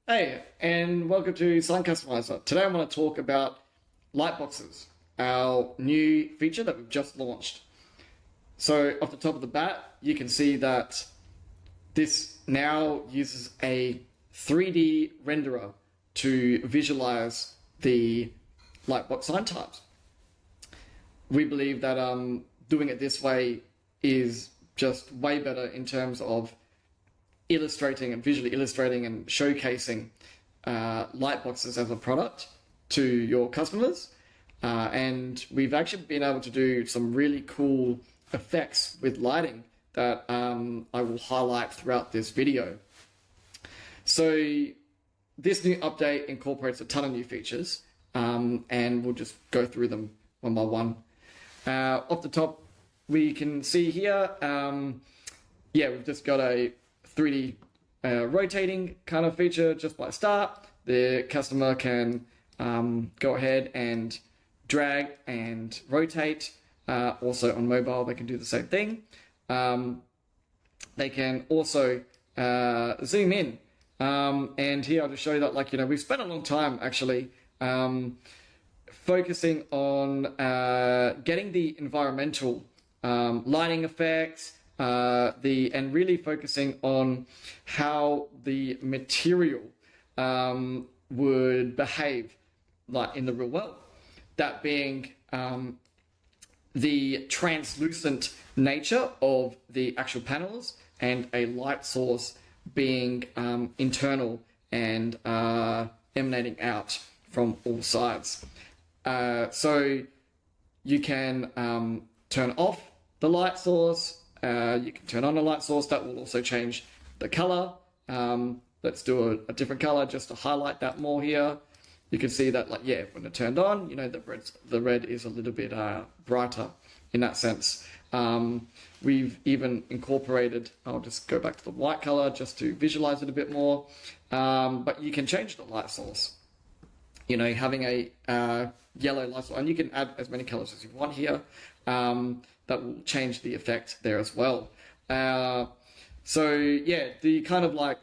Hey, and welcome to Sign Customiser. Today I want to talk about Lightboxes, our new feature that we've just launched. So off the top of the bat, you can see that this now uses a 3D renderer to visualize the Lightbox sign types. We believe that doing it this way is just way better in terms of illustrating and visually illustrating and showcasing Lightboxes as a product to your customers. And we've actually been able to do some really cool effects with lighting that I will highlight throughout this video. So this new update incorporates a ton of new features, and we'll just go through them one by one. Off the top, we can see here, we've just got a 3D rotating kind of feature just by start. The customer can go ahead and drag and rotate. Also on mobile, they can do the same thing. They can also zoom in. And here I'll just show you that, we've spent a long time actually focusing on getting the environmental lighting effects, and really focusing on how the material would behave like in the real world. That being the translucent nature of the actual panels and a light source being internal and emanating out from all sides. So you can turn off the light source. You can turn on a light source that will also change the color. Let's do a different color just to highlight that more here. You can see that, when it turned on, the red is a little bit brighter in that sense. We've even incorporated, I'll just go back to the white color just to visualize it a bit more. But you can change the light source. Having a yellow light source, and you can add as many colors as you want here. That will change the effect there as well. The kind of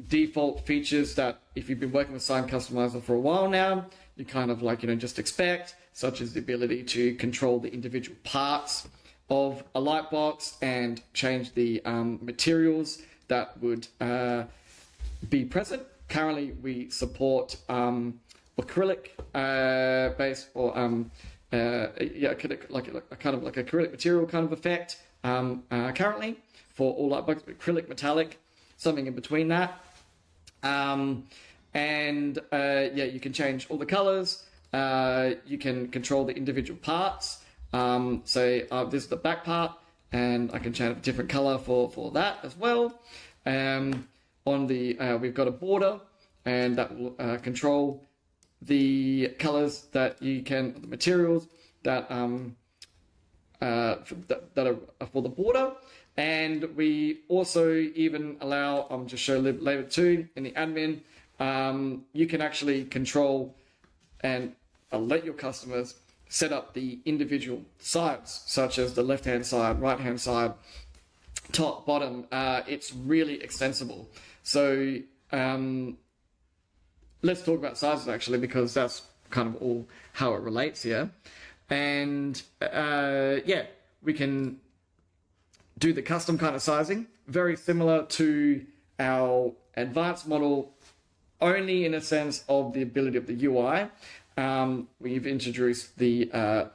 default features that if you've been working with Sign Customiser for a while now, you kind of just expect, such as the ability to control the individual parts of a lightbox and change the materials that would be present. Currently, we support acrylic based or acrylic, acrylic material kind of effect currently for all lightboxes, acrylic, metallic, something in between that. You can change all the colors. You can control the individual parts. This is the back part, and I can change a different color for that as well. We've got a border, and that will control the colors that the materials that are for the border. And we also even allow, just show later too, in the admin, you can actually control and let your customers set up the individual sides, such as the left-hand side, right-hand side, top, bottom. It's really extensible. So let's talk about sizes actually, because that's kind of all how it relates here. And we can do the custom kind of sizing, very similar to our advanced model, only in a sense of the ability of the UI. We've introduced the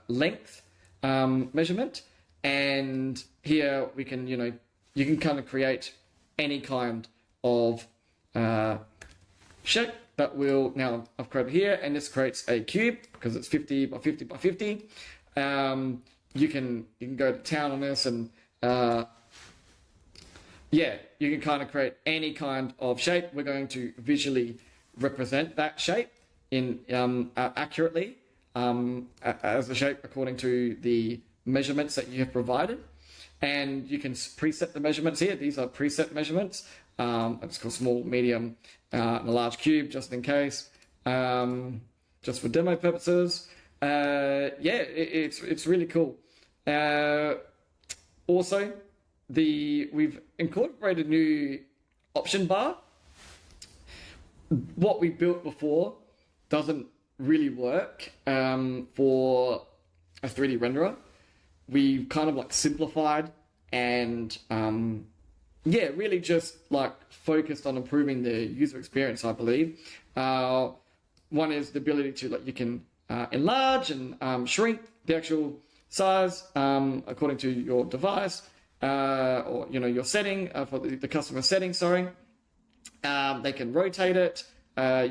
length measurement, and here we can, you can kind of create any kind of shape that will, now I've created here, and this creates a cube because it's 50 by 50 by 50. You can go to town on this, and you can kind of create any kind of shape. We're going to visually represent that shape in accurately as a shape according to the measurements that you have provided. And you can preset the measurements here. These are preset measurements. It's called small, medium, and a large cube, just in case, just for demo purposes. It's really cool. Also, we've incorporated new option bar. what we built before doesn't really work for a 3D renderer. We've kind of like simplified and yeah, really just like focused on improving the user experience, I believe. One is the ability to, like, you can enlarge and shrink the actual size according to your device or your setting for the customer setting. Sorry, they can rotate it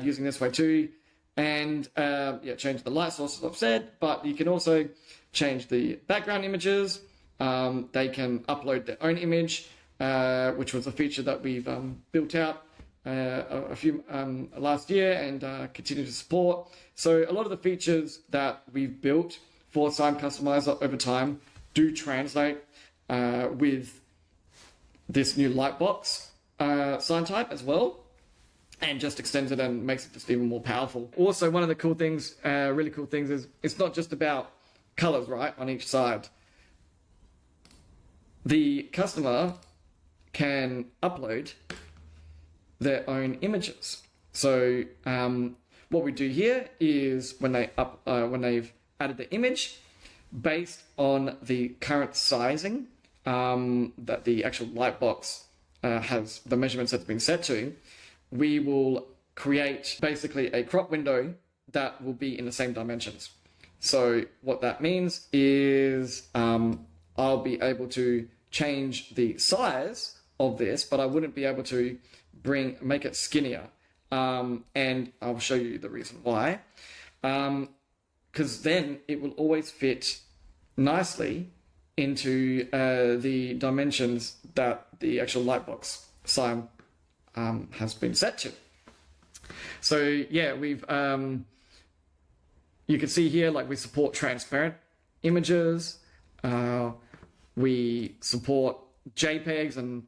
using this way too, and yeah, change the light source as I've said. But you can also change the background images. They can upload their own image, which was a feature that we've built out a few last year and continue to support. So a lot of the features that we've built for Sign Customiser over time do translate with this new Lightbox sign type as well, and just extends it and makes it just even more powerful. Also, one of the cool things, really cool things, is it's not just about colors, right, on each side. The customer can upload their own images. So what we do here is when they've added the image, based on the current sizing that the actual Lightbox has, the measurements that's been set to, we will create basically a crop window that will be in the same dimensions. So what that means is I'll be able to change the size of this, but I wouldn't be able to make it skinnier. And I'll show you the reason why. Because then it will always fit nicely into the dimensions that the actual Lightbox sign has been set to. So yeah, we've you can see here, like, we support transparent images, we support JPEGs and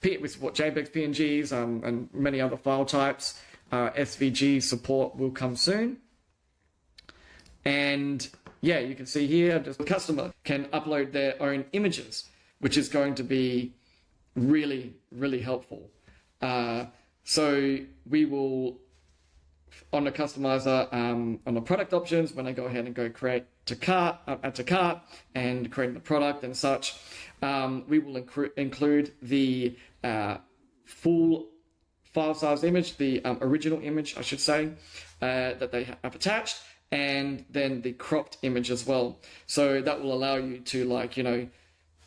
we support JPEGs, PNGs, and many other file types. SVG support will come soon. And yeah, you can see here, just the customer can upload their own images, which is going to be really, really helpful. So we will, on the customizer, on the product options, when I go ahead and go create to cart, add to cart, and create the product and such, we will include the full file size image, the original image, I should say, that they have attached, and then the cropped image as well. So that will allow you to, like,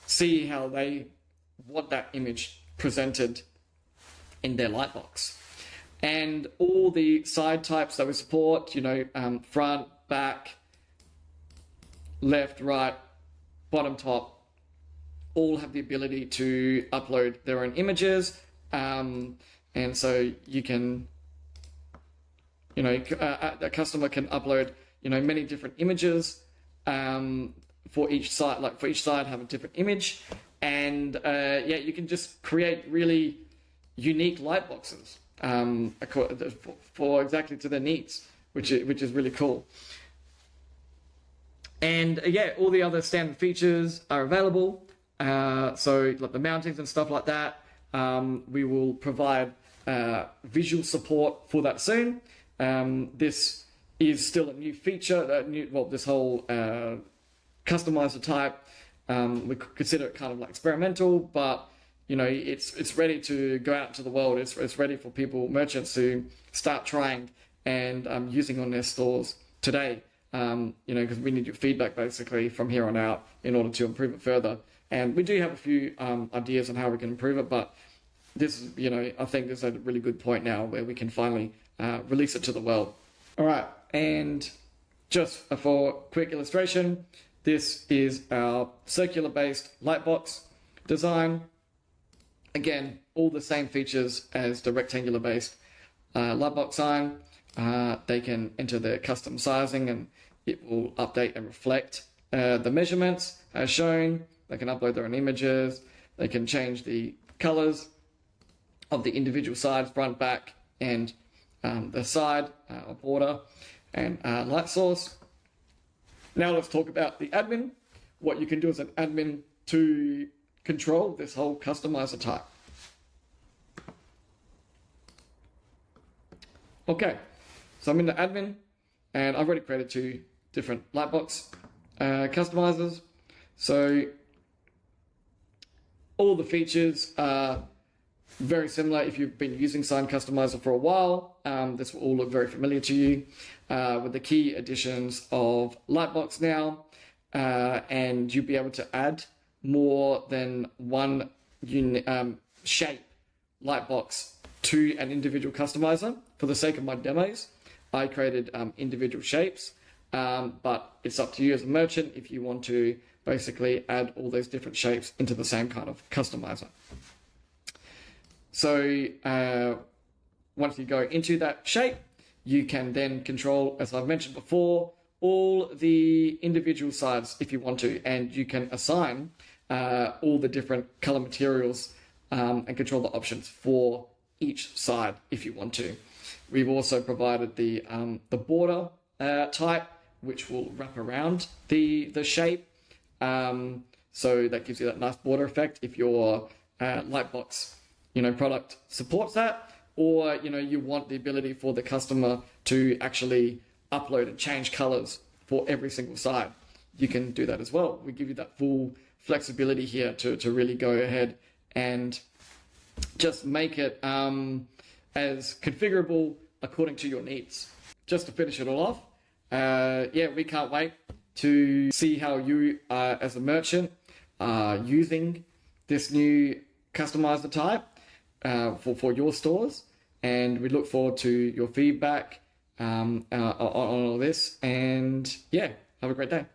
see how they want that image presented in their Lightbox. And all the side types that we support, front, back, left, right, bottom, top, all have the ability to upload their own images. And so you can, a customer can upload, many different images for each side. Like, for each side, have a different image. And yeah, you can just create really unique Lightboxes for exactly to their needs, which is really cool. And yeah, all the other standard features are available. So like the mountings and stuff like that, we will provide visual support for that soon. This is still a new feature, this whole customizer type. We could consider it kind of like experimental, but it's ready to go out to the world. It's ready for merchants to start trying and using on their stores today. Because we need your feedback basically from here on out in order to improve it further. And we do have a few ideas on how we can improve it, but this is, I think this is a really good point now where we can finally release it to the world. All right, and just for quick illustration, this is our circular-based Lightbox design. Again, all the same features as the rectangular-based Lightbox sign. They can enter their custom sizing and it will update and reflect the measurements as shown. They can upload their own images. They can change the colors of the individual sides, front, back, and the side border and light source. Now let's talk about the admin. What you can do as an admin to control this whole customizer type. Okay, so I'm in the admin, and I've already created 2 different Lightbox customizers. So all the features are very similar. If you've been using Sign Customiser for a while, this will all look very familiar to you, with the key additions of Lightbox now, and you'll be able to add more than one shape Lightbox to an individual customizer. For the sake of my demos, I created individual shapes, but it's up to you as a merchant if you want to basically add all those different shapes into the same kind of customizer. So once you go into that shape, you can then control, as I've mentioned before, all the individual sides if you want to, and you can assign all the different color materials and control the options for each side if you want to. We've also provided the border type, which will wrap around the shape. So that gives you that nice border effect if your Lightbox product supports that, or you want the ability for the customer to actually upload and change colors for every single side. You can do that as well. We give you that full flexibility here to really go ahead and just make it as configurable according to your needs. Just to finish it all off, we can't wait to see how you as a merchant are using this new customizer type for your stores, and we look forward to your feedback on all this, and have a great day.